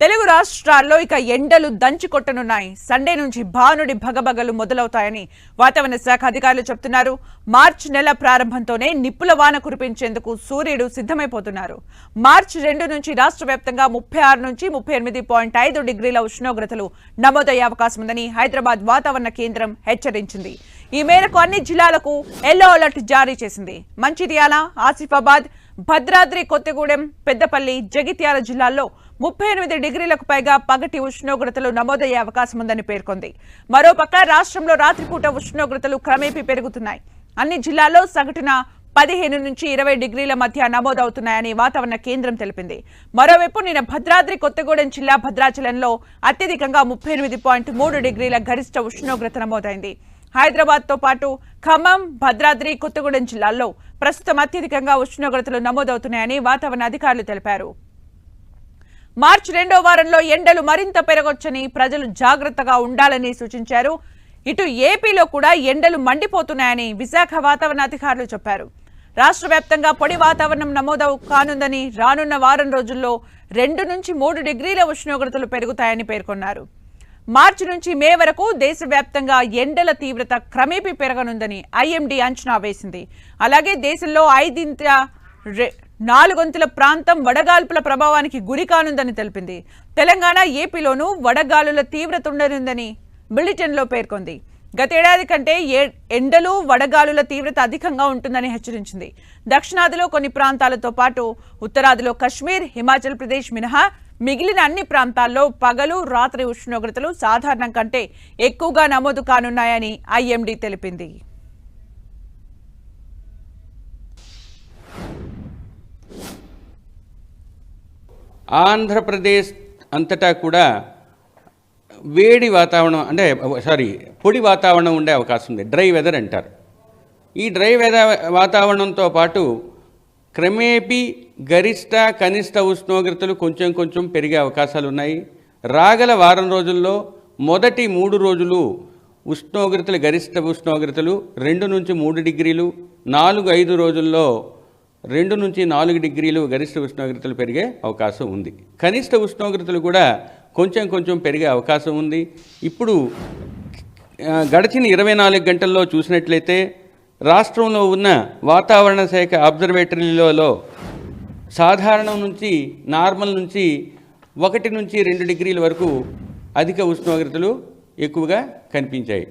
తెలుగు రాష్ట్రాల్లో ఇక ఎండలు దంచి కొట్టనున్నాయి. సండే నుంచి భానుడి భగభగలు మొదలవుతాయని వాతావరణ శాఖ అధికారులు చెబుతున్నారు. మార్చి నెల ప్రారంభంతోనే నిప్పుల వాన కురిపించేందుకు సూర్యుడు సిద్ధమైపోతున్నారు. మార్చి 2 నుంచి రాష్ట్ర వ్యాప్తంగా 36 నుంచి 38.5 డిగ్రీల ఉష్ణోగ్రతలు నమోదయ్యే అవకాశం ఉందని హైదరాబాద్ వాతావరణ కేంద్రం హెచ్చరించింది. ఈ మేరకు అన్ని జిల్లాలకు ఎల్లో అలర్ట్ జారీ చేసింది. మంచిర్యాల, ఆసిఫాబాద్, భద్రాద్రి కొత్తగూడెం, పెద్దపల్లి, జగిత్యాల జిల్లాల్లో 38 డిగ్రీలకు పైగా పగటి ఉష్ణోగ్రతలు నమోదయ్యే అవకాశం ఉందని పేర్కొంది. మరోపక్క రాష్ట్రంలో రాత్రిపూట ఉష్ణోగ్రతలు క్రమేపీ పెరుగుతున్నాయి. అన్ని జిల్లాల్లో సగటున 15 నుంచి 20 డిగ్రీల మధ్య నమోదవుతున్నాయని వాతావరణ కేంద్రం తెలిపింది. మరోవైపు నిన్న భద్రాద్రి కొత్తగూడెం జిల్లా భద్రాచలంలో అత్యధికంగా 38.3 డిగ్రీల గరిష్ట ఉష్ణోగ్రత నమోదైంది. హైదరాబాద్ తో పాటు ఖమ్మం, భద్రాద్రి కొత్తగూడెం జిల్లాల్లో ప్రస్తుతం అత్యధికంగా ఉష్ణోగ్రతలు నమోదవుతున్నాయని వాతావరణ అధికారులు తెలిపారు. మార్చి 2వ వారంలో ఎండలు మరింత పెరగొచ్చని ప్రజలు జాగ్రత్తగా ఉండాలని సూచించారు. ఇటు ఏపీలో కూడా ఎండలు మండిపోతున్నాయని విశాఖ వాతావరణ అధికారులు చెప్పారు. రాష్ట్ర వ్యాప్తంగా పొడి వాతావరణం నమోదు కానుందని, రానున్న వారం రోజుల్లో 2 నుంచి 3 డిగ్రీల ఉష్ణోగ్రతలు పెరుగుతాయని పేర్కొన్నారు. మార్చి నుంచి మే వరకు దేశవ్యాప్తంగా ఎండల తీవ్రత క్రమేపీ పెరగనుందని ఐఎండీ అంచనా వేసింది. అలాగే దేశంలో 4 ప్రాంతం వడగాల్పుల ప్రభావానికి గురి కానుందని తెలిపింది. తెలంగాణ, ఏపీలోనూ వడగాలుల తీవ్రత ఉండనుందని బులెటిన్లో పేర్కొంది. గతేడాది కంటే ఎండలు, వడగాలుల తీవ్రత అధికంగా ఉంటుందని హెచ్చరించింది. దక్షిణాదిలో కొన్ని ప్రాంతాలతో పాటు ఉత్తరాదిలో కశ్మీర్, హిమాచల్ ప్రదేశ్ మినహా మిగిలిన అన్ని ప్రాంతాల్లో పగలు, రాత్రి ఉష్ణోగ్రతలు సాధారణం కంటే ఎక్కువగా నమోదు కానున్నాయని ఐఎండీ తెలిపింది. ఆంధ్రప్రదేశ్ అంతటా కూడా వేడి వాతావరణం పొడి వాతావరణం ఉండే అవకాశం ఉంది. డ్రై వెదర్ అంటారు. ఈ డ్రై వాతావరణంతో పాటు క్రమేపీ గరిష్ట కనిష్ట ఉష్ణోగ్రతలు కొంచెం పెరిగే అవకాశాలు ఉన్నాయి. రాగల వారం రోజుల్లో మొదటి 3 రోజులు ఉష్ణోగ్రతలు, గరిష్ట ఉష్ణోగ్రతలు 2 నుంచి 3 డిగ్రీలు, 4-5 రోజుల్లో 2 నుంచి 4 డిగ్రీలు గరిష్ట ఉష్ణోగ్రతలు పెరిగే అవకాశం ఉంది. కనిష్ట ఉష్ణోగ్రతలు కూడా కొంచెం పెరిగే అవకాశం ఉంది. ఇప్పుడు గడిచిన 24 గంటల్లో చూసినట్లయితే రాష్ట్రంలో ఉన్న వాతావరణ శాఖ అబ్జర్వేటరీలలో సాధారణం నుంచి, నార్మల్ నుంచి 1 నుంచి 2 డిగ్రీల వరకు అధిక ఉష్ణోగ్రతలు ఎక్కువగా కనిపించాయి.